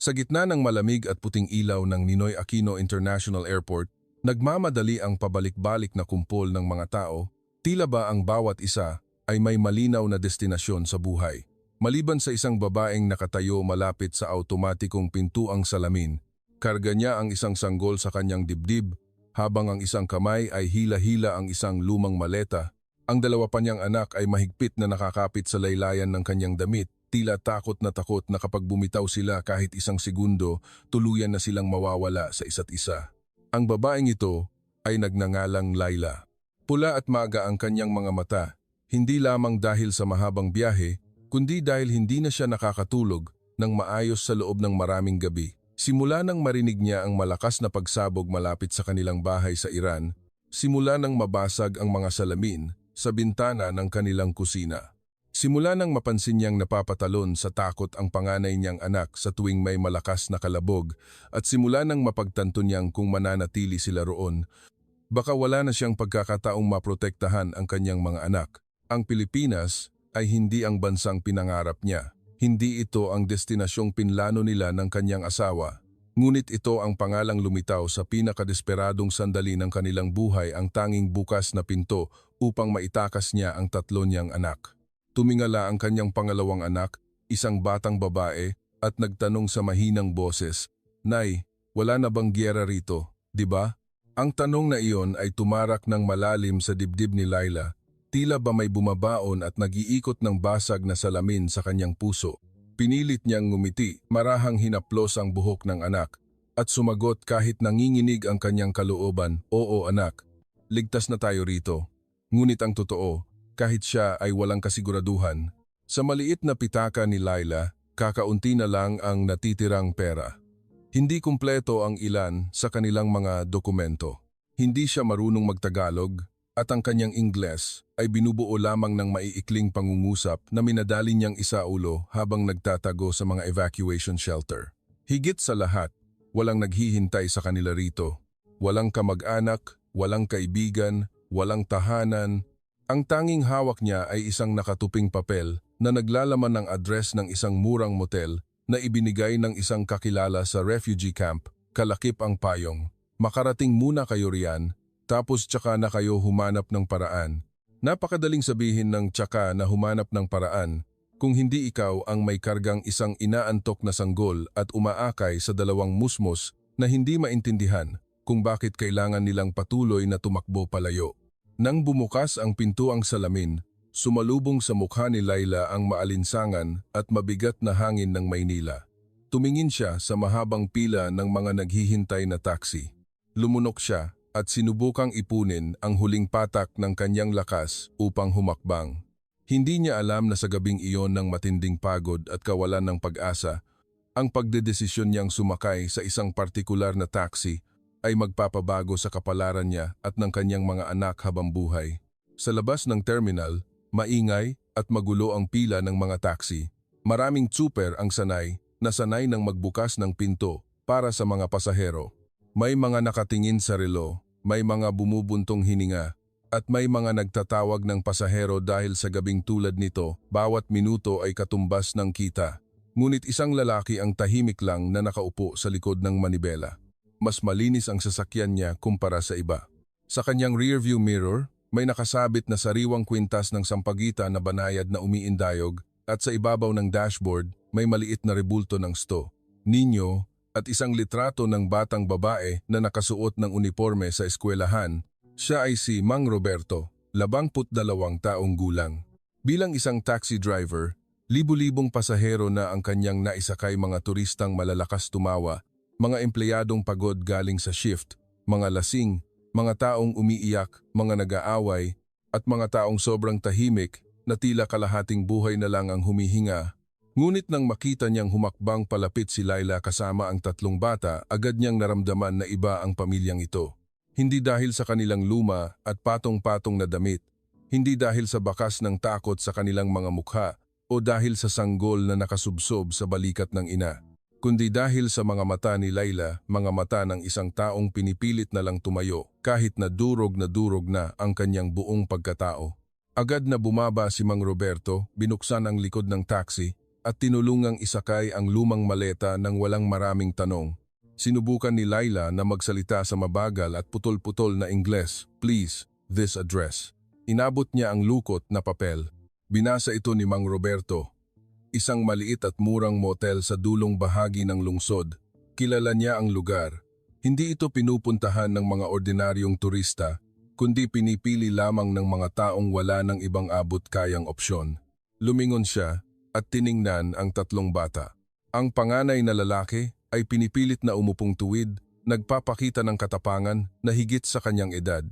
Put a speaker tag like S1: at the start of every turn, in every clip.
S1: Sa gitna ng malamig at puting ilaw ng Ninoy Aquino International Airport, nagmamadali ang pabalik-balik na kumpol ng mga tao, tila ba ang bawat isa ay may malinaw na destinasyon sa buhay. Maliban sa isang babaeng nakatayo malapit sa automatikong pintuang salamin, karga niya ang isang sanggol sa kanyang dibdib, habang ang isang kamay ay hila-hila ang isang lumang maleta. Ang dalawa pa niyang anak ay mahigpit na nakakapit sa laylayan ng kanyang damit, tila takot na kapag bumitaw sila kahit isang segundo, tuluyan na silang mawawala sa isa't isa. Ang babaeng ito ay nagngangalang Laila. Pula at maaga ang kanyang mga mata, hindi lamang dahil sa mahabang biyahe, kundi dahil hindi na siya nakakatulog ng maayos sa loob ng maraming gabi. Simula nang marinig niya ang malakas na pagsabog malapit sa kanilang bahay sa Iran, simula nang mabasag ang mga salamin sa bintana ng kanilang kusina. Simula nang mapansin niyang napapatalon sa takot ang panganay niyang anak sa tuwing may malakas na kalabog, at simula nang mapagtanto niyang kung mananatili sila roon, baka wala na siyang pagkakataong maprotektahan ang kanyang mga anak. Ang Pilipinas ay hindi ang bansang pinangarap niya. Hindi ito ang destinasyong pinlano nila ng kanyang asawa. Ngunit ito ang pangalang lumitaw sa pinakadesperadong sandali ng kanilang buhay, ang tanging bukas na pinto upang maitakas niya ang tatlo niyang anak. Tumingala ang kanyang pangalawang anak, isang batang babae, at nagtanong sa mahinang boses, "Nay, wala na bang giyera rito, di ba?" Ang tanong na iyon ay tumarak ng malalim sa dibdib ni Laila. Tila ba may bumabaon at nag-iikot ng basag na salamin sa kanyang puso. Pinilit niyang ngumiti, marahang hinaplos ang buhok ng anak, at sumagot kahit nanginginig ang kanyang kalooban, "Oo anak, ligtas na tayo rito." Ngunit ang totoo, kahit siya ay walang kasiguraduhan, sa maliit na pitaka ni Laila, kakaunti na lang ang natitirang pera. Hindi kumpleto ang ilan sa kanilang mga dokumento. Hindi siya marunong magtagalog, at ang kanyang Ingles ay binubuo lamang ng maiikling pangungusap na minadali niyang isaulo habang nagtatago sa mga evacuation shelter. Higit sa lahat, walang naghihintay sa kanila rito. Walang kamag-anak, walang kaibigan, walang tahanan. Ang tanging hawak niya ay isang nakatuping papel na naglalaman ng address ng isang murang motel na ibinigay ng isang kakilala sa refugee camp. Kalakip ang payong, "Makarating muna kayo riyan, tapos tsaka na kayo humanap ng paraan." Napakadaling sabihin ng tsaka na humanap ng paraan kung hindi ikaw ang may kargang isang inaantok na sanggol at umaakay sa dalawang musmos na hindi maintindihan kung bakit kailangan nilang patuloy na tumakbo palayo. Nang bumukas ang pintuang salamin, sumalubong sa mukha ni Laila ang maalinsangan at mabigat na hangin ng Maynila. Tumingin siya sa mahabang pila ng mga naghihintay na taxi. Lumunok siya at sinubukang ipunin ang huling patak ng kanyang lakas upang humakbang. Hindi niya alam na sa gabing iyon ng matinding pagod at kawalan ng pag-asa, ang pagdedesisyon niyang sumakay sa isang partikular na taxi ay magpapabago sa kapalaran niya at ng kanyang mga anak habang buhay. Sa labas ng terminal, maingay at magulo ang pila ng mga taxi. Maraming tsuper ang sanay ng magbukas ng pinto para sa mga pasahero. May mga nakatingin sa relo, may mga bumubuntong hininga, at may mga nagtatawag ng pasahero dahil sa gabing tulad nito, bawat minuto ay katumbas ng kita. Ngunit isang lalaki ang tahimik lang na nakaupo sa likod ng manibela. Mas malinis ang sasakyan niya kumpara sa iba. Sa kanyang rearview mirror, may nakasabit na sariwang kwintas ng sampagita na banayad na umiindayog, at sa ibabaw ng dashboard may maliit na rebulto ng sto, ninyo, at isang litrato ng batang babae na nakasuot ng uniforme sa eskwelahan. Siya ay si Mang Roberto, 22 taong gulang. Bilang isang taxi driver, libu-libong pasahero na ang kanyang naisakay, mga turistang malalakas tumawa, mga empleyadong pagod galing sa shift, mga lasing, mga taong umiiyak, mga nag-aaway, at mga taong sobrang tahimik na tila kalahating buhay na lang ang humihinga. Ngunit nang makita niyang humakbang palapit si Laila kasama ang tatlong bata, agad niyang naramdaman na iba ang pamilyang ito. Hindi dahil sa kanilang luma at patong-patong na damit, hindi dahil sa bakas ng takot sa kanilang mga mukha o dahil sa sanggol na nakasubsob sa balikat ng ina, kundi dahil sa mga mata ni Laila, mga mata ng isang taong pinipilit na lang tumayo kahit na durog na ang kanyang buong pagkatao. Agad na bumaba si Mang Roberto, binuksan ang likod ng taxi, at tinulungang isakay ang lumang maleta ng walang maraming tanong. Sinubukan ni Laila na magsalita sa mabagal at putol-putol na Ingles, "Please, this address." Inabot niya ang lukot na papel. Binasa ito ni Mang Roberto. Isang maliit at murang motel sa dulong bahagi ng lungsod. Kilala niya ang lugar. Hindi ito pinupuntahan ng mga ordinaryong turista, kundi pinipili lamang ng mga taong wala ng ibang abot kayang opsyon. Lumingon siya at tiningnan ang tatlong bata. Ang panganay na lalaki ay pinipilit na umupong tuwid, nagpapakita ng katapangan na higit sa kanyang edad.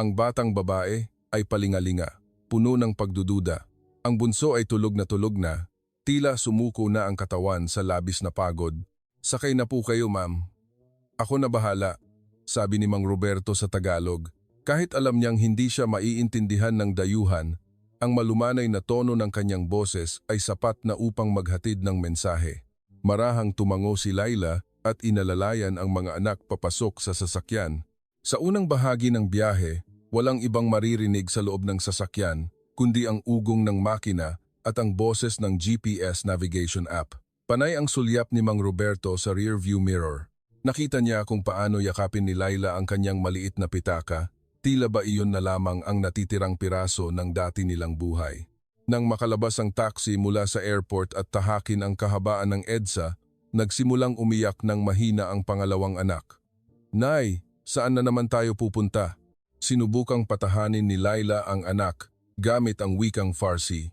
S1: Ang batang babae ay palingalinga, puno ng pagdududa. Ang bunso ay tulog na, tila sumuko na ang katawan sa labis na pagod. "Sakay na po kayo, ma'am." "Ako na bahala," sabi ni Mang Roberto sa Tagalog. Kahit alam niyang hindi siya maiintindihan ng dayuhan, ang malumanay na tono ng kanyang boses ay sapat na upang maghatid ng mensahe. Marahang tumango si Laila at inalalayan ang mga anak papasok sa sasakyan. Sa unang bahagi ng biyahe, walang ibang maririnig sa loob ng sasakyan, kundi ang ugong ng makina at ang boses ng GPS navigation app. Panay ang sulyap ni Mang Roberto sa rearview mirror. Nakita niya kung paano yakapin ni Laila ang kanyang maliit na pitaka, tila ba iyon na lamang ang natitirang piraso ng dati nilang buhay. Nang makalabas ang taxi mula sa airport at tahakin ang kahabaan ng EDSA, nagsimulang umiyak ng mahina ang pangalawang anak. "Nay, saan na naman tayo pupunta?" Sinubukang patahanin ni Laila ang anak gamit ang wikang Farsi.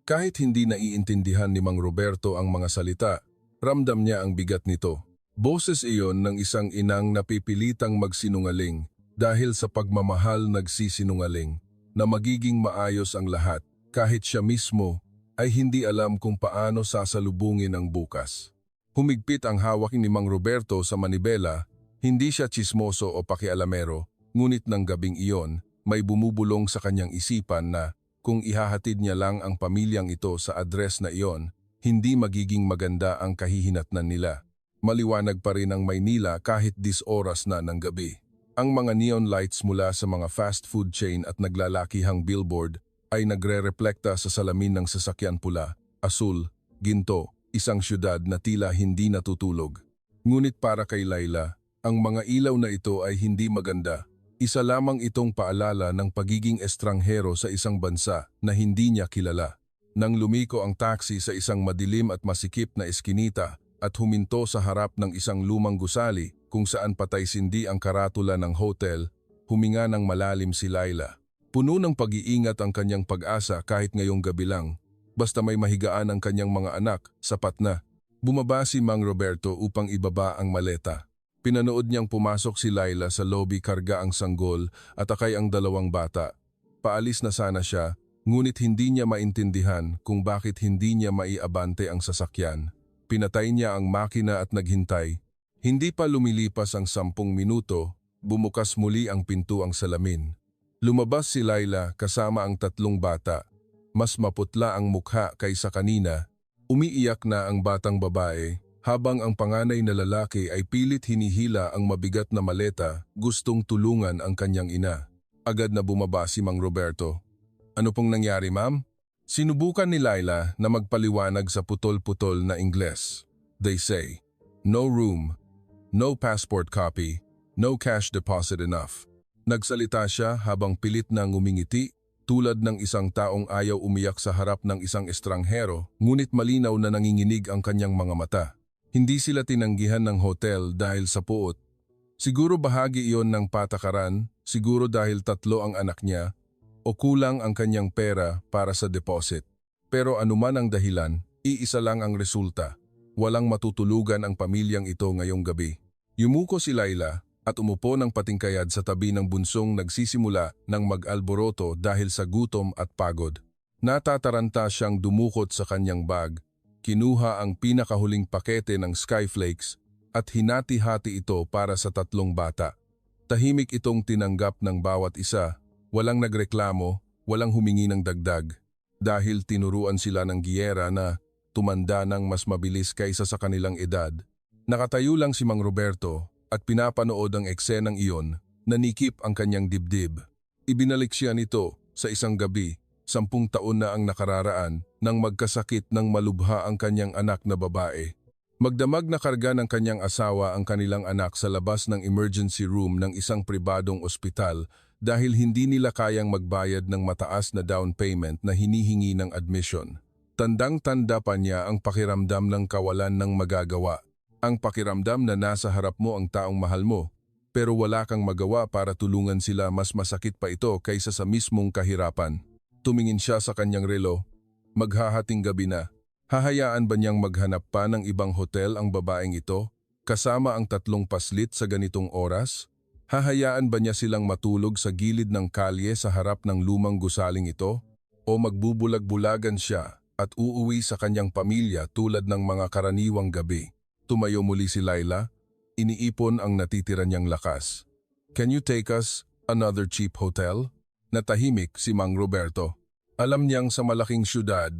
S1: Kahit hindi naiintindihan ni Mang Roberto ang mga salita, ramdam niya ang bigat nito. Boses iyon ng isang inang napipilitang magsinungaling dahil sa pagmamahal nagsisinungaling na magiging maayos ang lahat kahit siya mismo ay hindi alam kung paano sasalubungin ang bukas. Humigpit ang hawak ni Mang Roberto sa manibela, hindi siya tsismoso o pakialamero, ngunit ng gabing iyon may bumubulong sa kanyang isipan na kung ihahatid niya lang ang pamilyang ito sa address na iyon, hindi magiging maganda ang kahihinatnan nila. Maliwanag pa rin ang Maynila kahit 10 oras na ng gabi. Ang mga neon lights mula sa mga fast food chain at naglalakihang billboard ay nagre-reflekta sa salamin ng sasakyan pula, asul, ginto, isang syudad na tila hindi natutulog. Ngunit para kay Laila, ang mga ilaw na ito ay hindi maganda. Isa lamang itong paalala ng pagiging estranghero sa isang bansa na hindi niya kilala. Nang lumiko ang taxi sa isang madilim at masikip na eskinita at huminto sa harap ng isang lumang gusali kung saan patay-sindi ang karatula ng hotel, huminga ng malalim si Laila. Puno ng pag-iingat ang kanyang pag-asa kahit ngayong gabi lang. Basta may mahigaan ang kanyang mga anak, sapat na. Bumaba si Mang Roberto upang ibaba ang maleta. Pinanood niyang pumasok si Laila sa lobby, karga ang sanggol at akay ang dalawang bata. Paalis na sana siya, ngunit hindi niya maintindihan kung bakit hindi niya maiabante ang sasakyan. Pinatay niya ang makina at naghintay. Hindi pa lumilipas ang 10 minuto, bumukas muli ang pintuang salamin. Lumabas si Laila kasama ang 3 bata. Mas maputla ang mukha kaysa kanina. Umiiyak na ang batang babae, habang ang panganay na lalaki ay pilit hinihila ang mabigat na maleta, gustong tulungan ang kanyang ina. Agad na bumaba si Mang Roberto. "Ano pong nangyari, ma'am?" Sinubukan ni Laila na magpaliwanag sa putol-putol na Ingles. "They say, no room, no passport copy, no cash deposit enough." Nagsalita siya habang pilit na ngumingiti, tulad ng isang taong ayaw umiyak sa harap ng isang estranghero, ngunit malinaw na nanginginig ang kanyang mga mata. Hindi sila tinanggihan ng hotel dahil sa puot. Siguro bahagi iyon ng patakaran, siguro dahil 3 ang anak niya, o kulang ang kanyang pera para sa deposit. Pero anuman ang dahilan, iisa lang ang resulta. Walang matutulugan ang pamilyang ito ngayong gabi. Yumuko si Laila at umupo ng patingkayad sa tabi ng bunsong nagsisimula ng mag-alboroto dahil sa gutom at pagod. Natataranta siyang dumukot sa kanyang bag, kinuha ang pinakahuling pakete ng Skyflakes at hinati-hati ito para sa 3 bata. Tahimik itong tinanggap ng bawat isa, walang nagreklamo, walang humingi ng dagdag, dahil tinuruan sila ng giyera na tumanda ng mas mabilis kaysa sa kanilang edad. Nakatayo lang si Mang Roberto at pinapanood ang eksenang iyon, nanikip ang kanyang dibdib. Ibinalik siya nito sa isang gabi, 10 taon na ang nakararaan, nang magkasakit ng malubha ang kanyang anak na babae. Magdamag na karga ng kanyang asawa ang kanilang anak sa labas ng emergency room ng isang pribadong ospital dahil hindi nila kayang magbayad ng mataas na down payment na hinihingi ng admission. Tandang-tanda pa niya ang pakiramdam ng kawalan ng magagawa. Ang pakiramdam na nasa harap mo ang taong mahal mo, pero wala kang magawa para tulungan sila. Mas masakit pa ito kaysa sa mismong kahirapan. Tumingin siya sa kanyang relo. Maghahating gabi na. Hahayaan ba niyang maghanap pa ng ibang hotel ang babaeng ito, kasama ang 3 paslit sa ganitong oras? Hahayaan ba niya silang matulog sa gilid ng kalye sa harap ng lumang gusaling ito? O magbubulag-bulagan siya at uuwi sa kanyang pamilya tulad ng mga karaniwang gabi? Tumayo muli si Laila, iniipon ang natitira niyang lakas. "Can you take us another cheap hotel?" Natahimik si Mang Roberto. Alam niyang sa malaking syudad,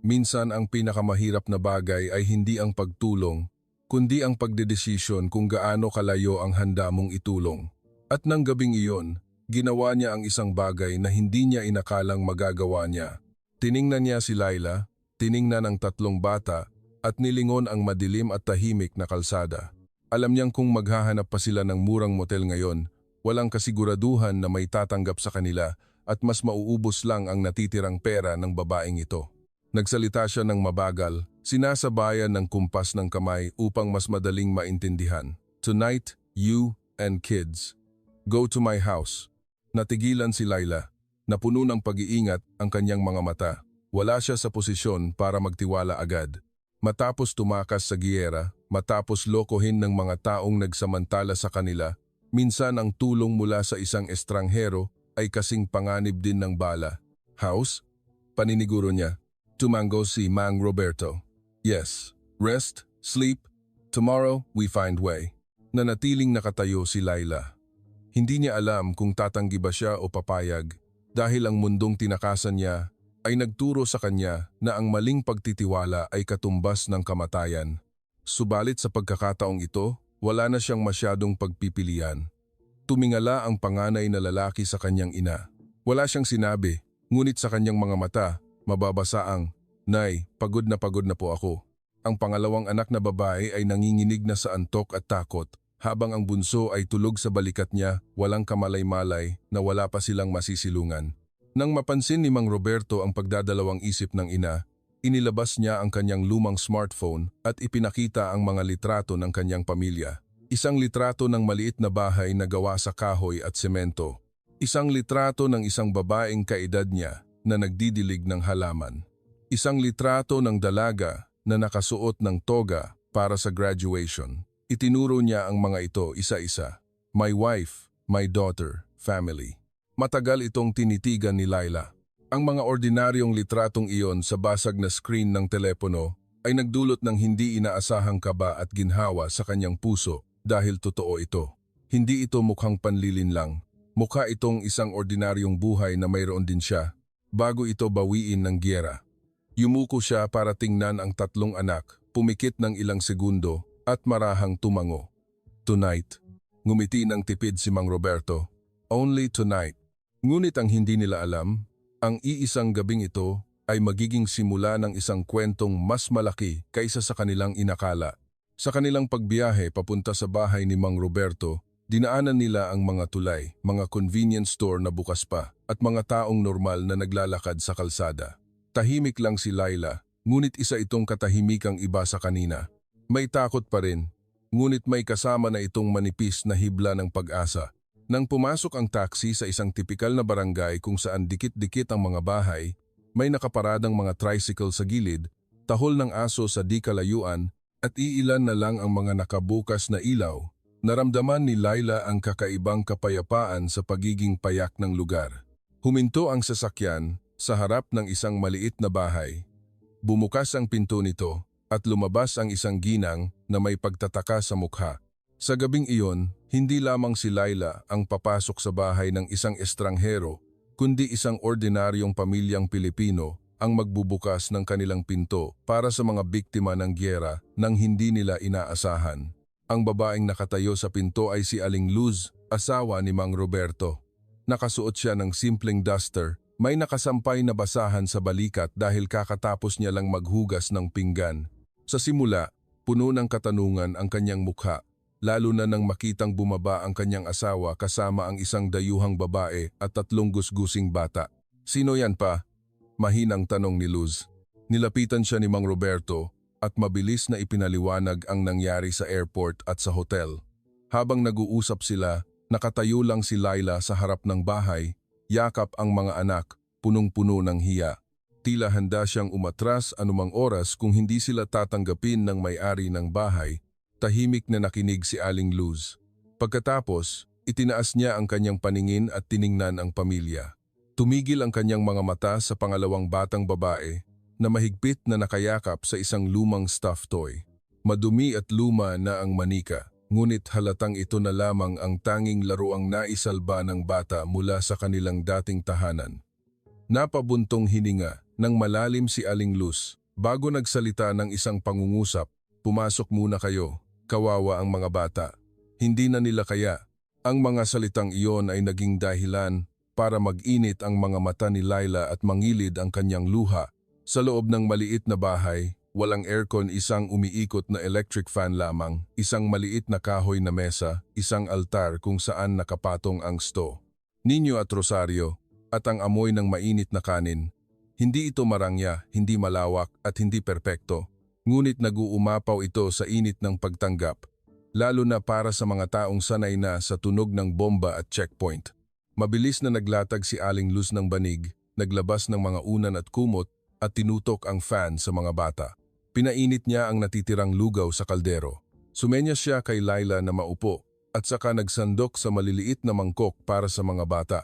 S1: minsan ang pinakamahirap na bagay ay hindi ang pagtulong, kundi ang pagdedesisyon kung gaano kalayo ang handa mong itulong. At nang gabing iyon, ginawa niya ang isang bagay na hindi niya inakalang magagawa niya. Tiningnan niya si Laila, tiningnan ang 3 bata, at nilingon ang madilim at tahimik na kalsada. Alam niyang kung maghahanap pa sila ng murang motel ngayon, walang kasiguraduhan na may tatanggap sa kanila at mas mauubos lang ang natitirang pera ng babaeng ito. Nagsalita siya ng mabagal, sinasabayan ng kumpas ng kamay upang mas madaling maintindihan. "Tonight, you and kids, go to my house." Natigilan si Laila. Napuno ng pag-iingat ang kanyang mga mata. Wala siya sa posisyon para magtiwala agad. Matapos tumakas sa giyera, matapos lokohin ng mga taong nagsamantala sa kanila, minsan ang tulong mula sa isang estranghero ay kasing panganib din ng bala. "House?" Paniniguro niya. Tumango si Mang Roberto. "Yes. Rest, sleep. Tomorrow, we find way." Nanatiling nakatayo si Laila. Hindi niya alam kung tatanggi ba siya o papayag dahil ang mundong tinakasan niya ay nagturo sa kanya na ang maling pagtitiwala ay katumbas ng kamatayan. Subalit sa pagkakataong ito, wala na siyang masyadong pagpipilian. Tumingala ang panganay na lalaki sa kanyang ina. Wala siyang sinabi, ngunit sa kanyang mga mata, mababasa ang, "Nay, pagod na po ako." Ang pangalawang anak na babae ay nanginginig na sa antok at takot, habang ang bunso ay tulog sa balikat niya, walang kamalay-malay na wala pa silang masisilungan. Nang mapansin ni Mang Roberto ang pagdadalawang isip ng ina, inilabas niya ang kanyang lumang smartphone at ipinakita ang mga litrato ng kanyang pamilya. Isang litrato ng maliit na bahay na gawa sa kahoy at semento. Isang litrato ng isang babaeng kaedad niya na nagdidilig ng halaman. Isang litrato ng dalaga na nakasuot ng toga para sa graduation. Itinuro niya ang mga ito isa-isa. "My wife, my daughter, family." Matagal itong tinitigan ni Laila. Ang mga ordinaryong litratong iyon sa basag na screen ng telepono ay nagdulot ng hindi inaasahang kaba at ginhawa sa kanyang puso dahil totoo ito. Hindi ito mukhang panlilinlang. Mukha itong isang ordinaryong buhay na mayroon din siya bago ito bawiin ng giyera. Yumuko siya para tingnan ang 3 anak, pumikit ng ilang segundo at marahang tumango. "Tonight." Ngumiti ng tipid si Mang Roberto. "Only tonight." Ngunit ang hindi nila alam, ang iisang gabing ito ay magiging simula ng isang kwentong mas malaki kaysa sa kanilang inakala. Sa kanilang pagbiyahe papunta sa bahay ni Mang Roberto, dinaanan nila ang mga tulay, mga convenience store na bukas pa, at mga taong normal na naglalakad sa kalsada. Tahimik lang si Laila, ngunit isa itong katahimikang iba sa kanina. May takot pa rin, ngunit may kasama na itong manipis na hibla ng pag-asa. Nang pumasok ang taxi sa isang tipikal na barangay kung saan dikit-dikit ang mga bahay, may nakaparadang mga tricycle sa gilid, tahol ng aso sa di kalayuan, at iilan na lang ang mga nakabukas na ilaw. Naramdaman ni Laila ang kakaibang kapayapaan sa pagiging payak ng lugar. Huminto ang sasakyan sa harap ng isang maliit na bahay. Bumukas ang pinto nito at lumabas ang isang ginang na may pagtataka sa mukha. Sa gabing iyon, hindi lamang si Laila ang papasok sa bahay ng isang estranghero, kundi isang ordinaryong pamilyang Pilipino ang magbubukas ng kanilang pinto para sa mga biktima ng giyera nang hindi nila inaasahan. Ang babaeng nakatayo sa pinto ay si Aling Luz, asawa ni Mang Roberto. Nakasuot siya ng simpleng duster May nakasampay na basahan sa balikat dahil kakatapos niya lang maghugas ng pinggan. Sa simula, puno ng katanungan ang kanyang mukha, lalo na nang makitang bumaba ang kanyang asawa kasama ang isang dayuhang babae at 3 gusgusing bata. Sino yan pa? Mahinang tanong ni Luz. Nilapitan siya ni Mang Roberto at mabilis na ipinaliwanag ang nangyari sa airport at sa hotel. Habang nag-uusap sila, nakatayo lang si Laila sa harap ng bahay, yakap ang mga anak, punong-puno ng hiya. Tila handa siyang umatras anumang oras kung hindi sila tatanggapin ng may-ari ng bahay. Tahimik na nakinig si Aling Luz. Pagkatapos, itinaas niya ang kanyang paningin at tiningnan ang pamilya. Tumigil ang kanyang mga mata sa pangalawang batang babae na mahigpit na nakayakap sa isang lumang stuffed toy. Madumi at luma na ang manika, ngunit halatang ito na lamang ang tanging laruang naisalba ng bata mula sa kanilang dating tahanan. Napabuntong hininga ng malalim si Aling Luz. Bago nagsalita ng isang pangungusap, "Pumasok muna kayo, kawawa ang mga bata." Hindi na nila kaya. Ang mga salitang iyon ay naging dahilan para mag-init ang mga mata ni Laila at mangilid ang kanyang luha. Sa loob ng maliit na bahay, walang aircon, isang umiikot na electric fan lamang, isang maliit na kahoy na mesa, isang altar kung saan nakapatong ang sto, ninyo at rosaryo, at ang amoy ng mainit na kanin. Hindi ito marangya, hindi malawak at hindi perpekto, ngunit nag-uumapaw ito sa init ng pagtanggap, lalo na para sa mga taong sanay na sa tunog ng bomba at checkpoint. Mabilis na naglatag si Aling Luz ng banig, naglabas ng mga unan at kumot at tinutok ang fan sa mga bata. Pinainit niya ang natitirang lugaw sa kaldero. Sumenyas siya kay Laila na maupo at saka nagsandok sa maliliit na mangkok para sa mga bata.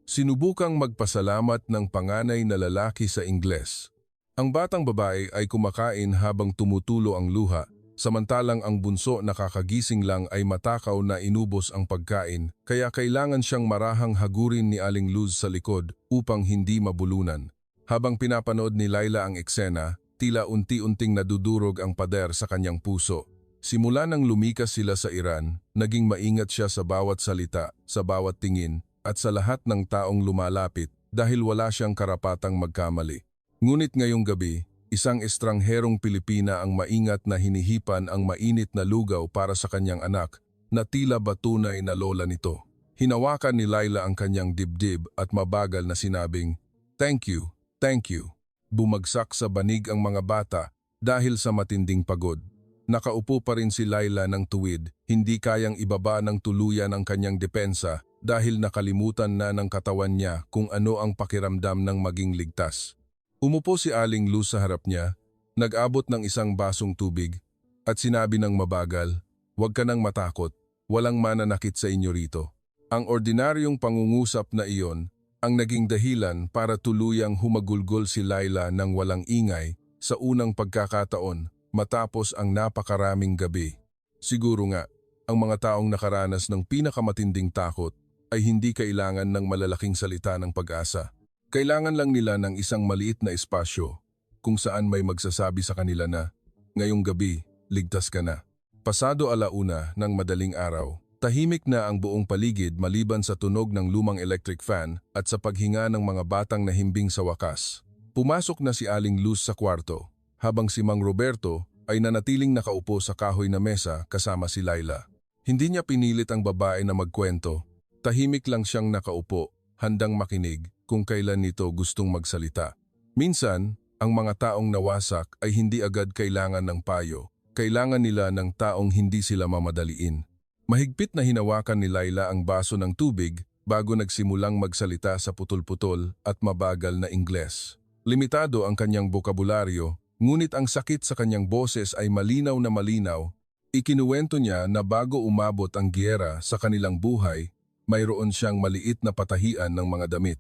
S1: Sinubukang magpasalamat ng panganay na lalaki sa Ingles. Ang batang babae ay kumakain habang tumutulo ang luha, samantalang ang bunso na kakagising lang ay matakaw na inubos ang pagkain, kaya kailangan siyang marahang hagurin ni Aling Luz sa likod upang hindi mabulunan. Habang pinapanood ni Laila ang eksena, tila unti-unting nadudurog ang pader sa kanyang puso. Simula nang lumikas sila sa Iran, naging maingat siya sa bawat salita, sa bawat tingin, at sa lahat ng taong lumalapit dahil wala siyang karapatang magkamali. Ngunit ngayong gabi, isang estrangherong Pilipina ang maingat na hinihipan ang mainit na lugaw para sa kanyang anak na tila ba tunay na lola nito. Hinawakan ni Laila ang kanyang dibdib at mabagal na sinabing, "Thank you, thank you." Bumagsak sa banig ang mga bata dahil sa matinding pagod. Nakaupo pa rin si Laila ng tuwid, hindi kayang ibaba ng tuluyan ang kanyang depensa dahil nakalimutan na ng katawan niya kung ano ang pakiramdam ng maging ligtas. Umupo si Aling Luz sa harap niya, nag-abot ng isang basong tubig, at sinabi ng mabagal, "Huwag ka nang matakot, walang mananakit sa inyo rito." Ang ordinaryong pangungusap na iyon ang naging dahilan para tuluyang humagulgol si Laila ng walang ingay sa unang pagkakataon matapos ang napakaraming gabi. Siguro nga, ang mga taong nakaranas ng pinakamatinding takot ay hindi kailangan ng malalaking salita ng pag-asa. Kailangan lang nila ng isang maliit na espasyo kung saan may magsasabi sa kanila na, "Ngayong gabi, ligtas ka na." Pasado 1:00 ng madaling araw, tahimik na ang buong paligid maliban sa tunog ng lumang electric fan at sa paghinga ng mga batang nahimbing sa wakas. Pumasok na si Aling Luz sa kwarto, habang si Mang Roberto ay nanatiling nakaupo sa kahoy na mesa kasama si Laila. Hindi niya pinilit ang babae na magkwento, tahimik lang siyang nakaupo, handang makinig kung kailan nito gustong magsalita. Minsan, ang mga taong nawasak ay hindi agad kailangan ng payo. Kailangan nila ng taong hindi sila mamadaliin. Mahigpit na hinawakan ni Laila ang baso ng tubig bago nagsimulang magsalita sa putol-putol at mabagal na Ingles. Limitado ang kanyang bokabularyo, ngunit ang sakit sa kanyang boses ay malinaw na malinaw. Ikinuwento niya na bago umabot ang giyera sa kanilang buhay, mayroon siyang maliit na patahian ng mga damit.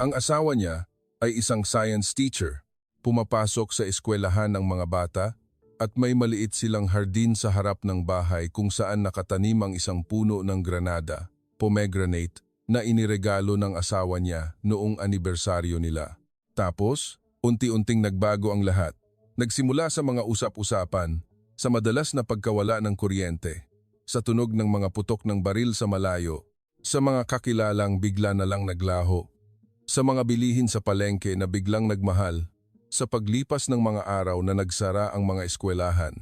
S1: Ang asawa niya ay isang science teacher, pumapasok sa eskwelahan ng mga bata at may maliit silang hardin sa harap ng bahay kung saan nakatanim ang isang puno ng granada, pomegranate, na iniregalo ng asawa niya noong anibersaryo nila. Tapos, unti-unting nagbago ang lahat. Nagsimula sa mga usap-usapan, sa madalas na pagkawala ng kuryente, sa tunog ng mga putok ng baril sa malayo, sa mga kakilalang bigla na lang naglaho, sa mga bilihin sa palengke na biglang nagmahal, sa paglipas ng mga araw na nagsara ang mga eskwelahan,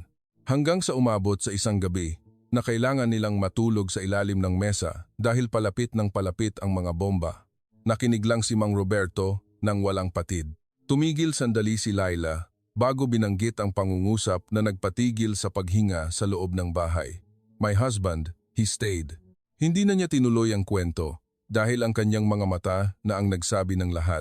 S1: hanggang sa umabot sa isang gabi na kailangan nilang matulog sa ilalim ng mesa dahil palapit ng palapit ang mga bomba. Nakinig lang si Mang Roberto nang walang patid. Tumigil sandali si Laila bago binanggit ang pangungusap na nagpatigil sa paghinga sa loob ng bahay. My husband, he stayed. Hindi na niya tinuloy ang kwento dahil ang kanyang mga mata na ang nagsabi ng lahat.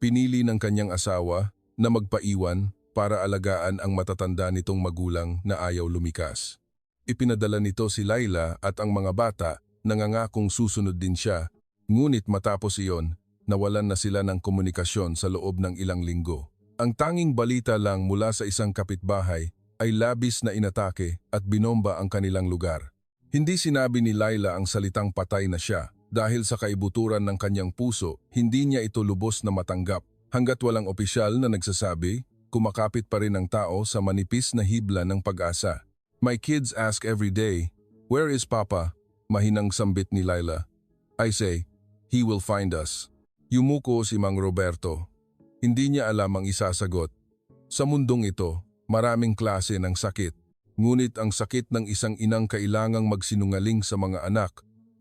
S1: Pinili ng kanyang asawa na magpaiwan para alagaan ang matatanda nitong magulang na ayaw lumikas. Ipinadala nito si Laila at ang mga bata nangangakong susunod din siya, ngunit matapos iyon, nawalan na sila ng komunikasyon sa loob ng ilang linggo. Ang tanging balita lang mula sa isang kapitbahay ay labis na inatake at binomba ang kanilang lugar. Hindi sinabi ni Laila ang salitang patay na siya dahil sa kaibuturan ng kanyang puso, hindi niya ito lubos na matanggap. Hanggat walang opisyal na nagsasabi, kumakapit pa rin ang tao sa manipis na hibla ng pag-asa. My kids ask every day, "Where is Papa?" Mahinang sambit ni Laila. I say, "He will find us." Yumuko si Mang Roberto. Hindi niya alam ang isasagot. Sa mundong ito, maraming klase ng sakit. Ngunit ang sakit ng isang inang kailangang magsinungaling sa mga anak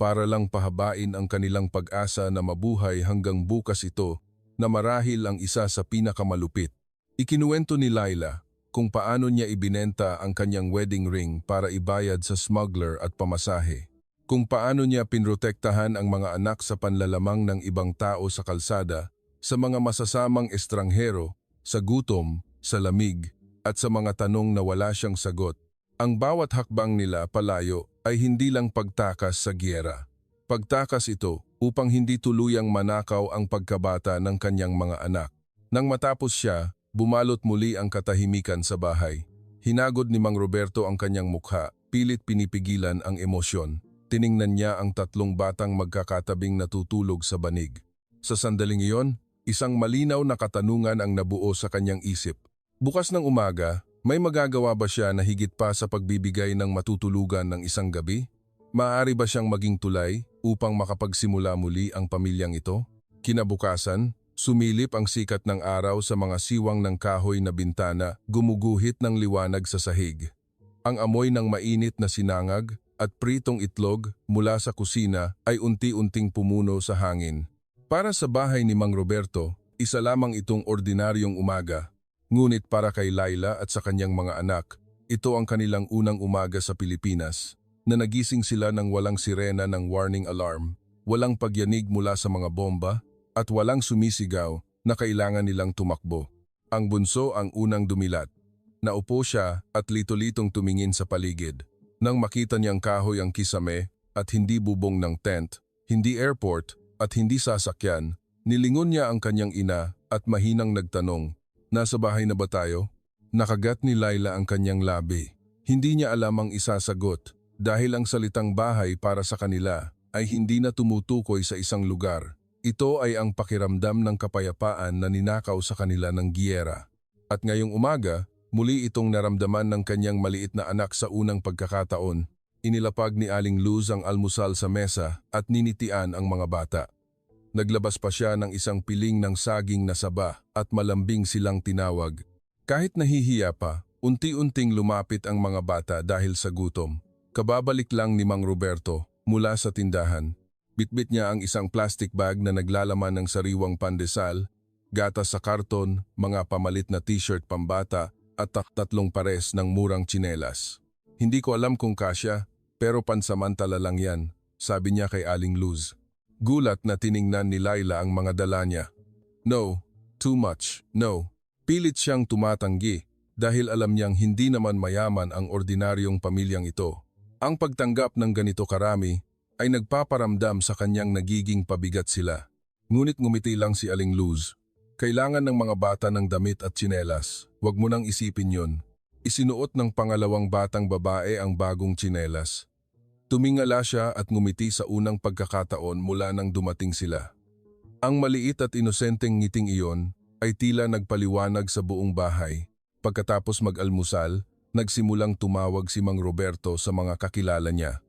S1: para lang pahabain ang kanilang pag-asa na mabuhay hanggang bukas ito na marahil ang isa sa pinakamalupit. Ikinuwento ni Laila kung paano niya ibinenta ang kanyang wedding ring para ibayad sa smuggler at pamasahe. Kung paano niya pinrotektahan ang mga anak sa panlalamang ng ibang tao sa kalsada, sa mga masasamang estranghero, sa gutom, sa lamig, at sa mga tanong na wala siyang sagot. Ang bawat hakbang nila palayo ay hindi lang pagtakas sa giyera. Pagtakas ito upang hindi tuluyang manakaw ang pagkabata ng kanyang mga anak. Nang matapos siya, bumalot muli ang katahimikan sa bahay. Hinagod ni Mang Roberto ang kanyang mukha, pilit pinipigilan ang emosyon. Tiningnan niya ang 3 batang magkakatabing natutulog sa banig. Sa sandaling iyon, isang malinaw na katanungan ang nabuo sa kanyang isip. Bukas ng umaga, may magagawa ba siya na higit pa sa pagbibigay ng matutulugan ng isang gabi? Maaari ba siyang maging tulay upang makapagsimula muli ang pamilyang ito? Kinabukasan, sumilip ang sikat ng araw sa mga siwang ng kahoy na bintana, gumuguhit ng liwanag sa sahig. Ang amoy ng mainit na sinangag at pritong itlog mula sa kusina ay unti-unting pumuno sa hangin. Para sa bahay ni Mang Roberto, isa lamang itong ordinaryong umaga. Ngunit para kay Laila at sa kanyang mga anak, ito ang kanilang unang umaga sa Pilipinas, na nagising sila ng walang sirena ng warning alarm, walang pagyanig mula sa mga bomba, at walang sumisigaw na kailangan nilang tumakbo. Ang bunso ang unang dumilat. Naupo siya at lito-litong tumingin sa paligid. Nang makita niyang kahoy ang kisame at hindi bubong ng tent, hindi airport at hindi sasakyan, nilingon niya ang kanyang ina at mahinang nagtanong, "Nasa bahay na ba tayo?" Nakagat ni Laila ang kanyang labi. Hindi niya alam ang isasagot dahil ang salitang bahay para sa kanila ay hindi na tumutukoy sa isang lugar. Ito ay ang pakiramdam ng kapayapaan na ninakaw sa kanila ng giyera. At ngayong umaga, muli itong naramdaman ng kanyang maliit na anak sa unang pagkakataon. Inilapag ni Aling Luz ang almusal sa mesa at ninitian ang mga bata. Naglabas pa siya ng isang piling ng saging na saba at malambing silang tinawag. Kahit nahihiya pa, unti-unting lumapit ang mga bata dahil sa gutom. Kababalik lang ni Mang Roberto mula sa tindahan. Bitbit niya ang isang plastic bag na naglalaman ng sariwang pandesal, gatas sa karton, mga pamalit na t-shirt pambata at 3 pares ng murang tsinelas. "Hindi ko alam kung kasya, pero pansamantala lang yan," sabi niya kay Aling Luz. Gulat na tiningnan ni Laila ang mga dala niya. "No, too much, no." Pilit siyang tumatanggi dahil alam niyang hindi naman mayaman ang ordinaryong pamilyang ito. Ang pagtanggap ng ganito karami ay nagpaparamdam sa kanyang nagiging pabigat sila. Ngunit ngumiti lang si Aling Luz. "Kailangan ng mga bata ng damit at tsinelas. Huwag mo nang isipin yon." Isinuot ng pangalawang batang babae ang bagong tsinelas. Tumingala siya at ngumiti sa unang pagkakataon mula nang dumating sila. Ang maliit at inosenteng ngiting iyon ay tila nagpaliwanag sa buong bahay. Pagkatapos mag-almusal, nagsimulang tumawag si Mang Roberto sa mga kakilala niya.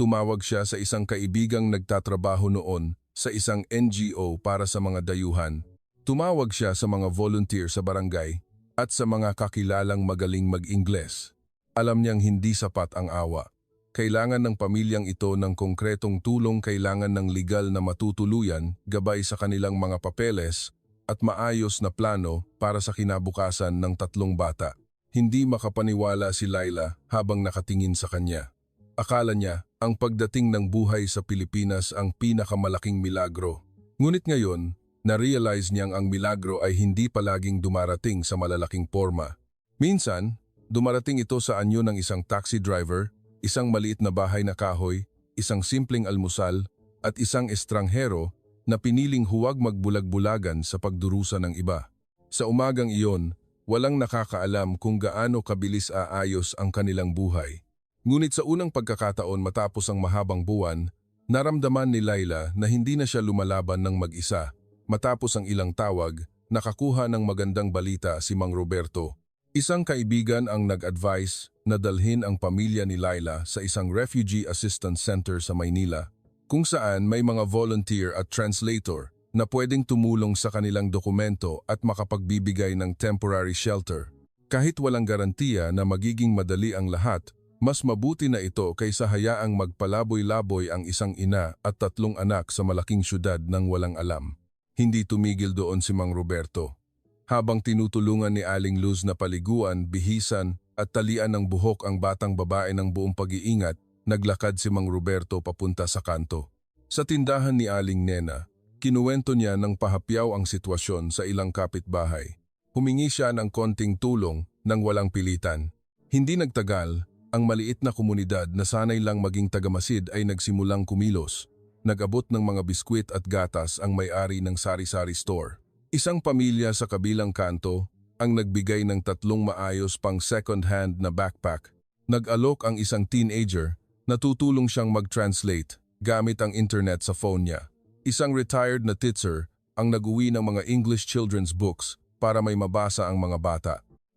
S1: Tumawag siya sa isang kaibigang nagtatrabaho noon sa isang NGO para sa mga dayuhan. Tumawag siya sa mga volunteer sa barangay at sa mga kakilalang magaling mag-Ingles. Alam niyang hindi sapat ang awa. Kailangan ng pamilyang ito ng konkretong tulong, kailangan ng legal na matutuluyan, gabay sa kanilang mga papeles at maayos na plano para sa kinabukasan ng 3 bata. Hindi makapaniwala si Laila habang nakatingin sa kanya. Akala niya ang pagdating ng buhay sa Pilipinas ang pinakamalaking milagro. Ngunit ngayon, na-realize niyang ang milagro ay hindi palaging dumarating sa malalaking porma. Minsan, dumarating ito sa anyo ng isang taxi driver, isang maliit na bahay na kahoy, isang simpleng almusal, at isang estranghero na piniling huwag magbulag-bulagan sa pagdurusa ng iba. Sa umagang iyon, walang nakakaalam kung gaano kabilis aayos ang kanilang buhay. Ngunit sa unang pagkakataon matapos ang mahabang buwan, naramdaman ni Laila na hindi na siya lumalaban ng mag-isa. Matapos ang ilang tawag, nakakuha ng magandang balita si Mang Roberto. Isang kaibigan ang nag-advise na dalhin ang pamilya ni Laila sa isang refugee assistance center sa Maynila, kung saan may mga volunteer at translator na pwedeng tumulong sa kanilang dokumento at makapagbibigay ng temporary shelter. Kahit walang garantiya na magiging madali ang lahat, mas mabuti na ito kaysa hayaang magpalaboy-laboy ang isang ina at 3 anak sa malaking syudad nang walang alam. Hindi tumigil doon si Mang Roberto. Habang tinutulungan ni Aling Luz na paliguan, bihisan at talian ng buhok ang batang babae ng buong pag-iingat, naglakad si Mang Roberto papunta sa kanto. Sa tindahan ni Aling Nena, kinuwento niya ng pahapyaw ang sitwasyon sa ilang kapitbahay. Humingi siya ng konting tulong nang walang pilitan. Hindi nagtagal, ang maliit na komunidad na sanay lang maging tagamasid ay nagsimulang kumilos. Nag-abot ng mga biskwit at gatas ang may-ari ng sari-sari store. Isang pamilya sa kabilang kanto ang nagbigay ng 3 maayos pang second-hand na backpack. Nag-alok ang isang teenager na tutulong siyang mag-translate gamit ang internet sa phone niya. Isang retired na teacher ang nag-uwi ng mga English children's books para may mabasa ang mga bata.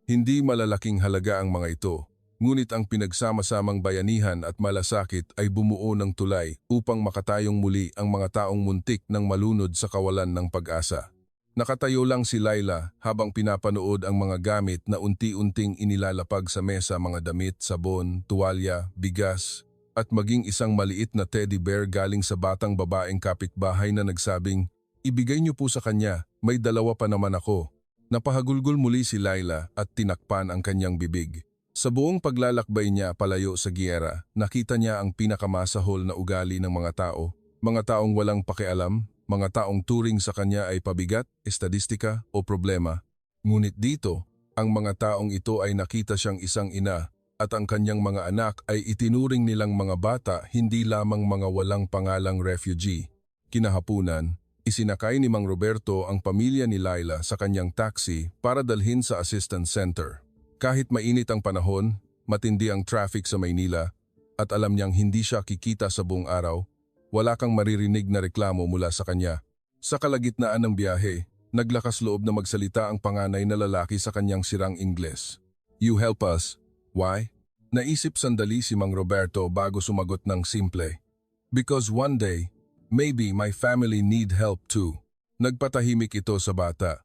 S1: Hindi malalaking halaga ang mga ito, ngunit ang pinagsama-samang bayanihan at malasakit ay bumuo ng tulay upang makatayong muli ang mga taong muntik ng malunod sa kawalan ng pag-asa. Nakatayo lang si Laila habang pinapanood ang mga gamit na unti-unting inilalapag sa mesa, mga damit, sabon, tuwalya, bigas, at maging isang maliit na teddy bear galing sa batang babaeng kapitbahay na nagsabing, "Ibigay niyo po sa kanya, may 2 pa naman ako." Napahagulgol muli si Laila at tinakpan ang kanyang bibig. Sa buong paglalakbay niya palayo sa giyera, nakita niya ang pinakamasahol na ugali ng mga tao. Mga taong walang pakialam, mga taong turing sa kanya ay pabigat, estadistika o problema. Ngunit dito, ang mga taong ito ay nakita siyang isang ina at ang kanyang mga anak ay itinuring nilang mga bata, hindi lamang mga walang pangalang refugee. Kinahapunan, isinakay ni Mang Roberto ang pamilya ni Laila sa kanyang taxi para dalhin sa assistance center. Kahit mainit ang panahon, matindi ang traffic sa Maynila, at alam niyang hindi siya kikita sa buong araw, wala kang maririnig na reklamo mula sa kanya. Sa kalagitnaan ng biyahe, naglakas loob na magsalita ang panganay na lalaki sa kanyang sirang Ingles. "You help us. Why?" Naisip sandali si Mang Roberto bago sumagot ng simple. "Because one day, maybe my family need help too." Nagpatahimik ito sa bata.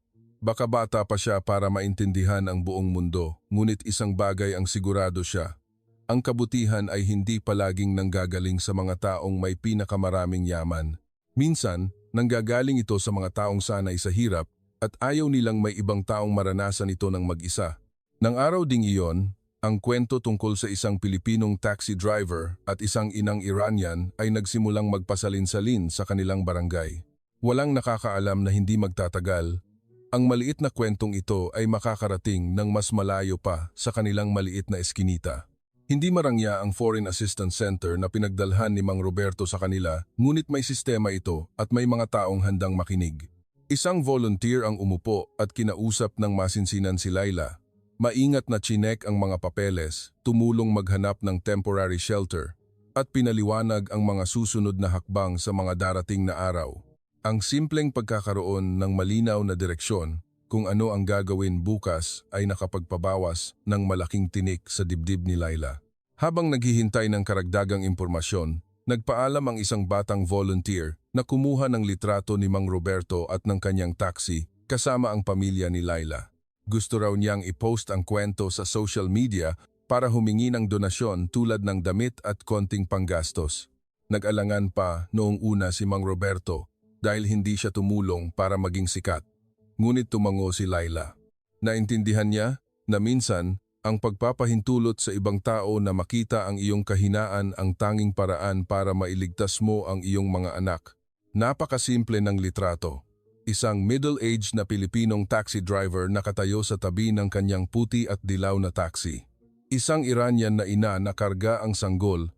S1: Baka bata pa siya para maintindihan ang buong mundo, ngunit isang bagay ang sigurado siya. Ang kabutihan ay hindi palaging nanggagaling sa mga taong may pinakamaraming yaman. Minsan, nanggagaling ito sa mga taong sanay sa hirap at ayaw nilang may ibang taong maranasan ito ng mag-isa. Nang araw ding iyon, ang kwento tungkol sa isang Pilipinong taxi driver at isang inang Iranian ay nagsimulang magpasalin-salin sa kanilang barangay. Walang nakakaalam na hindi magtatagal, ang maliit na kwentong ito ay makakarating ng mas malayo pa sa kanilang maliit na eskinita. Hindi marangya ang Foreign Assistance Center na pinagdalhan ni Mang Roberto sa kanila, ngunit may sistema ito at may mga taong handang makinig. Isang volunteer ang umupo at kinausap ng masinsinan si Laila. Maingat na chinek ang mga papeles, tumulong maghanap ng temporary shelter, at pinaliwanag ang mga susunod na hakbang sa mga darating na araw. Ang simpleng pagkakaroon ng malinaw na direksyon kung ano ang gagawin bukas ay nakapagpabawas ng malaking tinik sa dibdib ni Laila. Habang naghihintay ng karagdagang impormasyon, nagpaalam ang isang batang volunteer na kumuha ng litrato ni Mang Roberto at ng kanyang taxi kasama ang pamilya ni Laila. Gusto raw niyang i-post ang kwento sa social media para humingi ng donasyon tulad ng damit at konting panggastos. Nag-alangan pa noong una si Mang Roberto dahil hindi siya tumulong para maging sikat. Ngunit tumango si Laila. Naintindihan niya na minsan ang pagpapahintulot sa ibang tao na makita ang iyong kahinaan ang tanging paraan para mailigtas mo ang iyong mga anak. Napakasimple ng litrato. Isang middle-aged na Pilipinong taxi driver nakatayo sa tabi ng kanyang puti at dilaw na taxi. Isang Iranian na ina na karga ang sanggol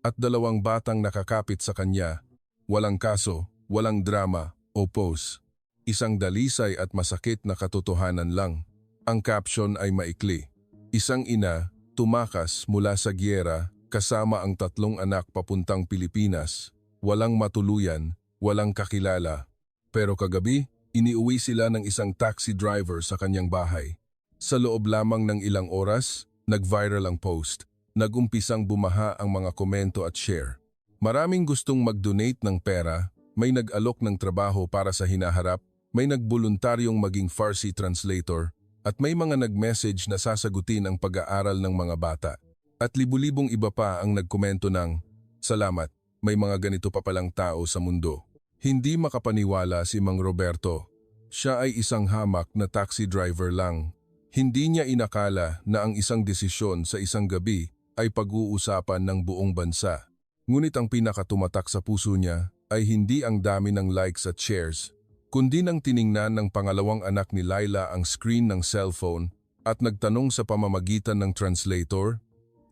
S1: at dalawang batang nakakapit sa kanya. Walang kaso, walang drama o pose. Isang dalisay at masakit na katotohanan lang. Ang caption ay maikli. Isang ina, tumakas mula sa gyera kasama ang 3 anak papuntang Pilipinas. Walang matuluyan, walang kakilala. Pero kagabi, iniuwi sila ng isang taxi driver sa kanyang bahay. Sa loob lamang ng ilang oras, nag-viral ang post. Nag-umpisang bumaha ang mga komento at share. Maraming gustong mag-donate ng pera, may nag-alok ng trabaho para sa hinaharap, may nagboluntaryong maging Farsi translator, at may mga nag-message na sasagutin ang pag-aaral ng mga bata. At libu-libong iba pa ang nagkomento ng, "Salamat, may mga ganito pa palang tao sa mundo." Hindi makapaniwala si Mang Roberto. Siya ay isang hamak na taxi driver lang. Hindi niya inakala na ang isang desisyon sa isang gabi ay pag-uusapan ng buong bansa. Ngunit ang pinakatumatak sa puso niya ay hindi ang dami ng likes at shares, kundi nang tiningnan ng pangalawang anak ni Laila ang screen ng cellphone at nagtanong sa pamamagitan ng translator,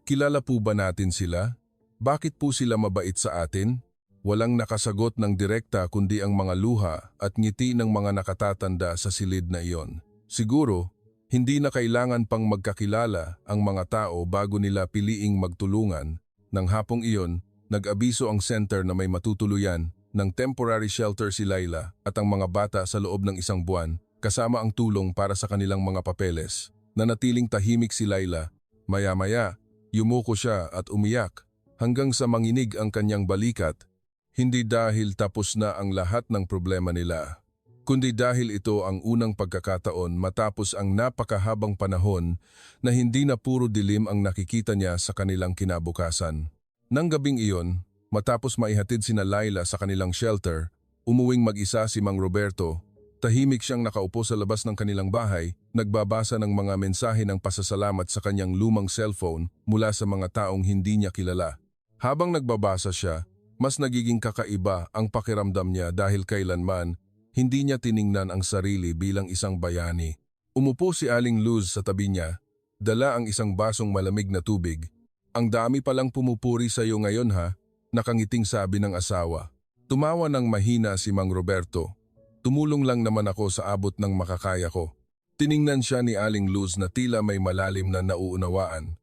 S1: "Kilala po ba natin sila? Bakit po sila mabait sa atin?" Walang nakasagot ng direkta kundi ang mga luha at ngiti ng mga nakatatanda sa silid na iyon. Siguro, hindi na kailangan pang magkakilala ang mga tao bago nila piliing magtulungan. Nang hapong iyon, nag-abiso ang center na may matutuluyan ng temporary shelter si Laila at ang mga bata sa loob ng 1 buwan kasama ang tulong para sa kanilang mga papeles. Nanatiling tahimik si Laila. Maya-maya, yumuko siya at umiyak hanggang sa manginig ang kanyang balikat. Hindi dahil tapos na ang lahat ng problema nila, kundi dahil ito ang unang pagkakataon matapos ang napakahabang panahon na hindi na puro dilim ang nakikita niya sa kanilang kinabukasan. Nang gabing iyon, matapos maihatid sina Laila sa kanilang shelter, umuwing mag-isa si Mang Roberto. Tahimik siyang nakaupo sa labas ng kanilang bahay, nagbabasa ng mga mensahe ng pasasalamat sa kanyang lumang cellphone mula sa mga taong hindi niya kilala. Habang nagbabasa siya, mas nagiging kakaiba ang pakiramdam niya dahil kailanman hindi niya tiningnan ang sarili bilang isang bayani. Umupo si Aling Luz sa tabi niya, dala ang isang basong malamig na tubig. "Ang dami palang pumupuri sa iyo ngayon ha," nakangiting sabi ng asawa. Tumawa ng mahina si Mang Roberto. "Tumulong lang naman ako sa abot ng makakaya ko." Tiningnan siya ni Aling Luz na tila may malalim na nauunawaan.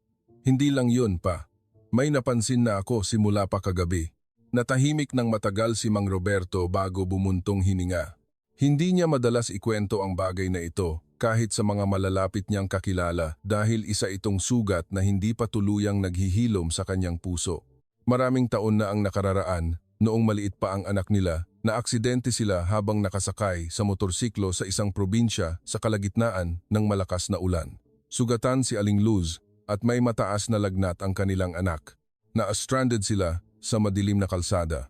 S1: "Hindi lang yun pa. May napansin na ako simula pa kagabi." Natahimik ng matagal si Mang Roberto bago bumuntong hininga. Hindi niya madalas ikwento ang bagay na ito kahit sa mga malalapit niyang kakilala dahil isa itong sugat na hindi pa tuluyang naghihilom sa kanyang puso. Maraming taon na ang nakararaan, noong maliit pa ang anak nila, na aksidente sila habang nakasakay sa motorsiklo sa isang probinsya sa kalagitnaan ng malakas na ulan. Sugatan si Aling Luz at may mataas na lagnat ang kanilang anak. Na-stranded sila sa madilim na kalsada.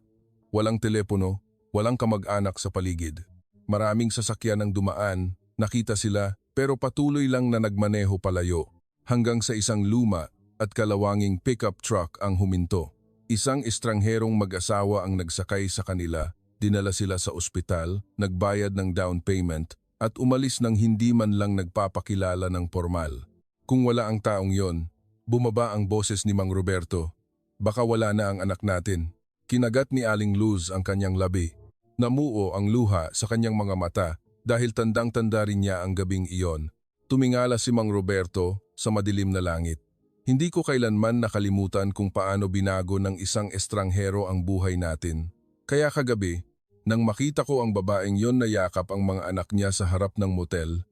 S1: Walang telepono, walang kamag-anak sa paligid. Maraming sasakyan ang dumaan, nakita sila pero patuloy lang na nagmaneho palayo hanggang sa isang luma at kalawanging pickup truck ang huminto. Isang estrangherong mag-asawa ang nagsakay sa kanila, dinala sila sa ospital, nagbayad ng down payment at umalis nang hindi man lang nagpapakilala ng formal. Kung wala ang taong yon, bumaba ang boses ni Mang Roberto. "Baka wala na ang anak natin." Kinagat ni Aling Luz ang kanyang labi. Namuo ang luha sa kanyang mga mata dahil tandang-tanda rin niya ang gabing iyon. Tumingala si Mang Roberto sa madilim na langit. "Hindi ko kailanman nakalimutan kung paano binago ng isang estranghero ang buhay natin. Kaya kagabi, nang makita ko ang babaeng yon na yakap ang mga anak niya sa harap ng motel,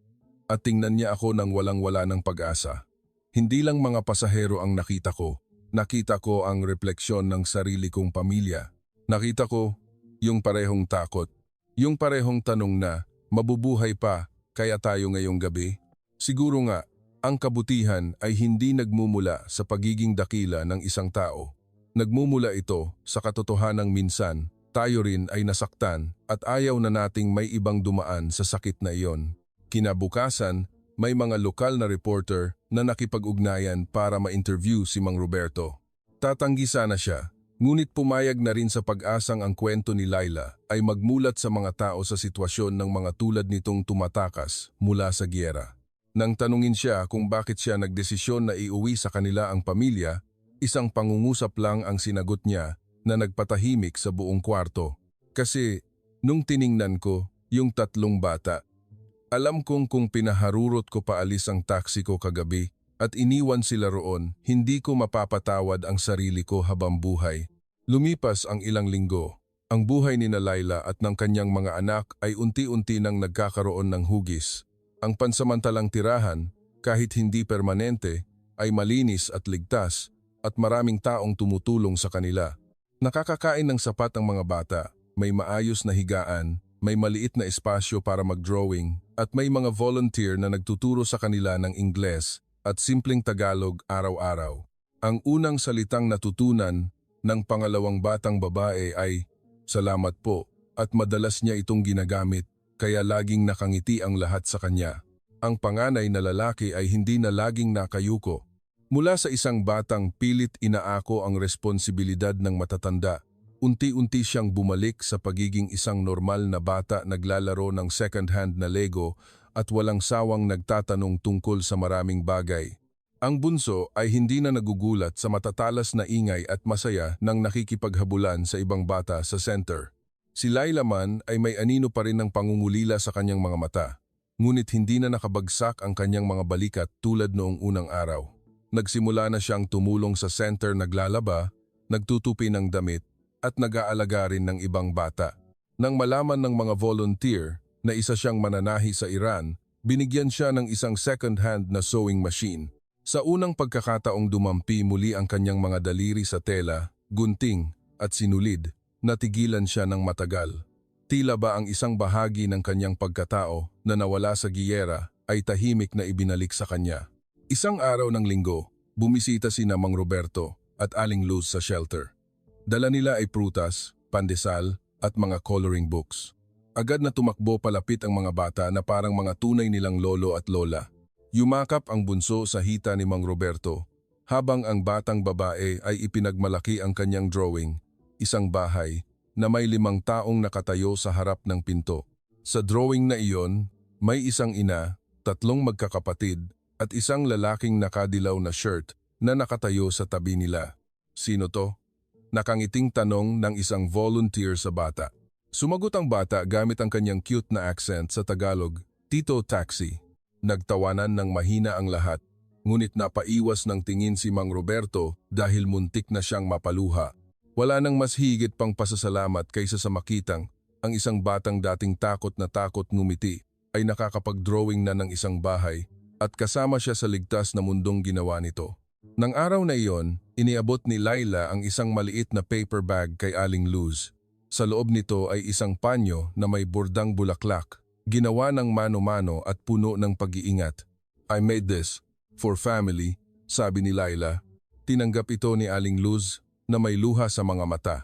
S1: at tingnan niya ako nang walang-wala ng pag-asa. Hindi lang mga pasahero ang nakita ko. Nakita ko ang refleksyon ng sarili kong pamilya. Nakita ko Yung parehong takot. Yung parehong tanong na, mabubuhay pa, kaya tayo ngayong gabi? Siguro nga, ang kabutihan ay hindi nagmumula sa pagiging dakila ng isang tao. Nagmumula ito sa katotohanang minsan, tayo rin ay nasaktan at ayaw na nating may ibang dumaan sa sakit na iyon. Kinabukasan, may mga lokal na reporter na nakipag-ugnayan para ma-interview si Mang Roberto. Tatanggi sana siya, ngunit pumayag na rin sa pag-asang ang kwento ni Laila ay magmulat sa mga tao sa sitwasyon ng mga tulad nitong tumatakas mula sa giyera. Nang tanungin siya kung bakit siya nagdesisyon na iuwi sa kanila ang pamilya, isang pangungusap lang ang sinagot niya na nagpatahimik sa buong kwarto. Kasi nung tiningnan ko yung 3 bata, alam kong kung pinaharurot ko paalis ang taxi ko kagabi at iniwan sila roon, hindi ko mapapatawad ang sarili ko habang buhay. Lumipas ang ilang linggo. Ang buhay ni Laila at ng kanyang mga anak ay unti-unti nang nagkakaroon ng hugis. Ang pansamantalang tirahan, kahit hindi permanente, ay malinis at ligtas at maraming taong tumutulong sa kanila. Nakakakain ng sapat ang mga bata, may maayos na higaan, may maliit na espasyo para mag-drawing at may mga volunteer na nagtuturo sa kanila ng Ingles at simpleng Tagalog araw-araw. Ang unang salitang natutunan ng pangalawang batang babae ay, "Salamat po," at madalas niya itong ginagamit, kaya laging nakangiti ang lahat sa kanya. Ang panganay na lalaki ay hindi na laging nakayuko. Mula sa isang batang pilit inaako ang responsibilidad ng matatanda, unti-unti siyang bumalik sa pagiging isang normal na bata naglalaro ng second-hand na Lego at walang sawang nagtatanong tungkol sa maraming bagay. Ang bunso ay hindi na nagugulat sa matatalas na ingay at masaya nang nakikipaghabulan sa ibang bata sa center. Si Laila man ay may anino pa rin ng pangungulila sa kanyang mga mata, ngunit hindi na nakabagsak ang kanyang mga balikat tulad noong unang araw. Nagsimula na siyang tumulong sa center, naglalaba, nagtutupi ng damit, at nag-aalaga rin ng ibang bata. Nang malaman ng mga volunteer na isa siyang mananahi sa Iran, binigyan siya ng isang second-hand na sewing machine. Sa unang pagkakataong dumampi muli ang kanyang mga daliri sa tela, gunting at sinulid, natigilan siya ng matagal. Tila ba ang isang bahagi ng kanyang pagkatao na nawala sa giyera ay tahimik na ibinalik sa kanya. Isang araw ng linggo, bumisita sina Mang Roberto at Aling Luz sa shelter. Dala nila ay prutas, pandesal at mga coloring books. Agad na tumakbo palapit ang mga bata na parang mga tunay nilang lolo at lola. Yumakap ang bunso sa hita ni Mang Roberto, habang ang batang babae ay ipinagmalaki ang kanyang drawing, isang bahay na may 5 taong nakatayo sa harap ng pinto. Sa drawing na iyon, may isang ina, 3 magkakapatid at isang lalaking nakadilaw na shirt na nakatayo sa tabi nila. Sino to? Nakangiting tanong ng isang volunteer sa bata. Sumagot ang bata gamit ang kanyang cute na accent sa Tagalog, "Tito Taxi." Nagtawanan ng mahina ang lahat, ngunit napaiwas ng tingin si Mang Roberto dahil muntik na siyang mapaluha. Wala nang mas higit pang pasasalamat kaysa sa makitang ang isang batang dating takot na takot ngumiti ay nakakapag-drawing na ng isang bahay at kasama siya sa ligtas na mundong ginawa nito. Nang araw na iyon, iniabot ni Laila ang isang maliit na paper bag kay Aling Luz. Sa loob nito ay isang panyo na may bordang bulaklak, ginawa ng mano-mano at puno ng pag-iingat. "I made this for family," sabi ni Laila. Tinanggap ito ni Aling Luz na may luha sa mga mata.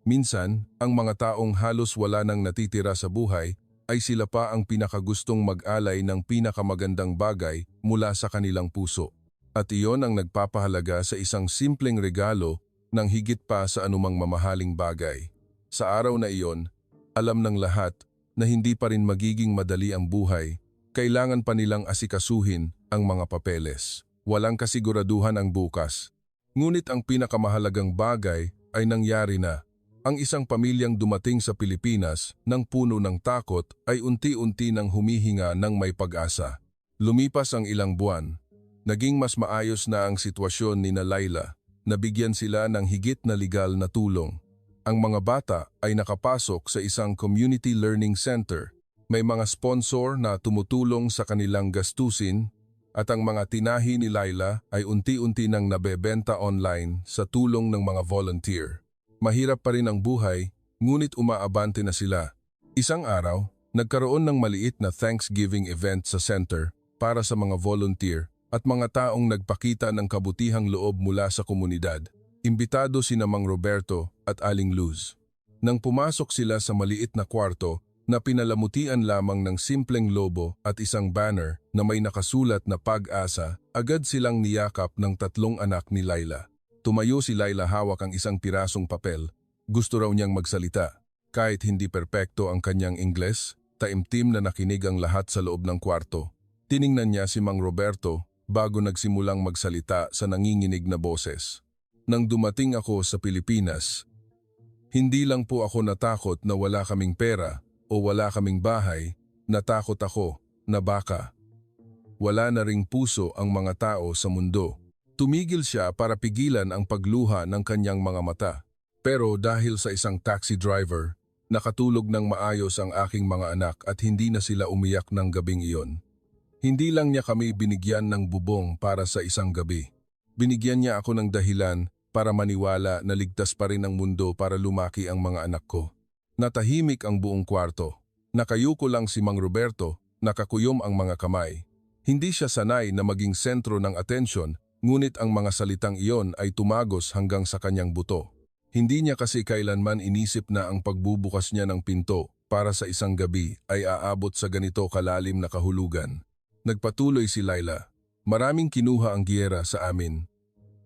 S1: Minsan, ang mga taong halos wala nang natitira sa buhay ay sila pa ang pinakagustong mag-alay ng pinakamagandang bagay mula sa kanilang puso. At iyon ang nagpapahalaga sa isang simpleng regalo ng higit pa sa anumang mamahaling bagay. Sa araw na iyon, alam ng lahat na hindi pa rin magiging madali ang buhay, kailangan pa nilang asikasuhin ang mga papeles. Walang kasiguraduhan ang bukas. Ngunit ang pinakamahalagang bagay ay nangyari na. Ang isang pamilyang dumating sa Pilipinas ng puno ng takot ay unti-unti nang humihinga ng may pag-asa. Lumipas ang ilang buwan. Naging mas maayos na ang sitwasyon ni Laila. Nabigyan sila ng higit na legal na tulong. Ang mga bata ay nakapasok sa isang community learning center. May mga sponsor na tumutulong sa kanilang gastusin at ang mga tinahi ni Laila ay unti-unti nang nabebenta online sa tulong ng mga volunteer. Mahirap pa rin ang buhay, ngunit umaabante na sila. Isang araw, nagkaroon ng maliit na Thanksgiving event sa center para sa mga volunteer at mga taong nagpakita ng kabutihang loob mula sa komunidad. Imbitado sina Mang Roberto at Aling Luz. Nang pumasok sila sa maliit na kwarto na pinalamutian lamang ng simpleng lobo at isang banner na may nakasulat na pag-asa, agad silang niyakap ng 3 anak ni Laila. Tumayo si Laila hawak ang isang pirasong papel. Gusto raw niyang magsalita. Kahit hindi perpekto ang kanyang Ingles, taimtim na nakinig ang lahat sa loob ng kwarto. Tiningnan niya si Mang Roberto bago nagsimulang magsalita sa nanginginig na boses. Nang dumating ako sa Pilipinas, hindi lang po ako natakot na wala kaming pera o wala kaming bahay, natakot ako na baka wala na ring puso ang mga tao sa mundo. Tumigil siya para pigilan ang pagluha ng kanyang mga mata. Pero dahil sa isang taxi driver, nakatulog ng maayos ang aking mga anak at hindi na sila umiyak ng gabing iyon. Hindi lang niya kami binigyan ng bubong para sa isang gabi. Binigyan niya ako ng dahilan para maniwala na ligtas pa rin ang mundo para lumaki ang mga anak ko. Natahimik ang buong kwarto. Nakayuko lang si Mang Roberto, nakakuyom ang mga kamay. Hindi siya sanay na maging sentro ng atensyon, ngunit ang mga salitang iyon ay tumagos hanggang sa kanyang buto. Hindi niya kasi kailanman inisip na ang pagbubukas niya ng pinto para sa isang gabi ay aabot sa ganito kalalim na kahulugan. Nagpatuloy si Laila. Maraming kinuha ang giyera sa amin.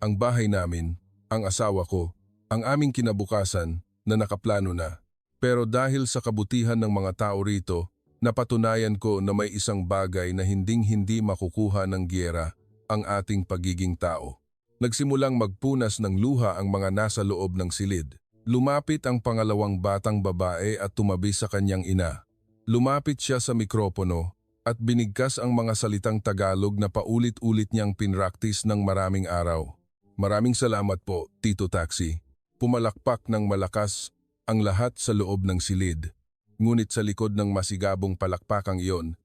S1: Ang bahay namin, ang asawa ko, ang aming kinabukasan na nakaplano na. Pero dahil sa kabutihan ng mga tao rito, napatunayan ko na may isang bagay na hinding-hindi makukuha ng giyera, ang ating pagiging tao. Nagsimulang magpunas ng luha ang mga nasa loob ng silid. Lumapit ang pangalawang batang babae at tumabi sa kanyang ina. Lumapit siya sa mikropono at binigkas ang mga salitang Tagalog na paulit-ulit niyang pinraktis ng maraming araw. Maraming salamat po, Tito Taxi. Pumalakpak ng malakas ang lahat sa loob ng silid. Ngunit sa likod ng masigabong palakpakang iyon,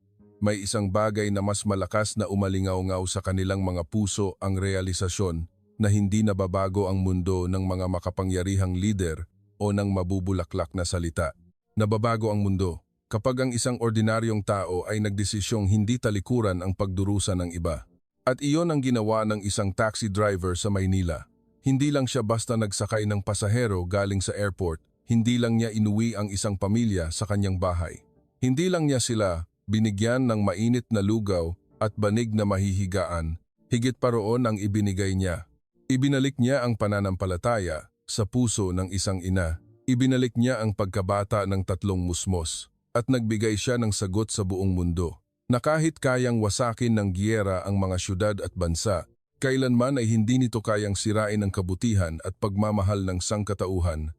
S1: may isang bagay na mas malakas na umalingaw-ngaw sa kanilang mga puso, ang realisasyon na hindi nababago ang mundo ng mga makapangyarihang lider o ng mabubulaklak na salita. Nababago ang mundo kapag ang isang ordinaryong tao ay nagdesisyong hindi talikuran ang pagdurusa ng iba. At iyon ang ginawa ng isang taxi driver sa Maynila. Hindi lang siya basta nagsakay ng pasahero galing sa airport, hindi lang niya inuwi ang isang pamilya sa kanyang bahay. Hindi lang niya sila binigyan ng mainit na lugaw at banig na mahihigaan, higit pa roon ang ibinigay niya. Ibinalik niya ang pananampalataya sa puso ng isang ina. Ibinalik niya ang pagkabata ng 3 musmos at nagbigay siya ng sagot sa buong mundo. Na kahit kayang wasakin ng giyera ang mga syudad at bansa, kailanman ay hindi nito kayang sirain ang kabutihan at pagmamahal ng sangkatauhan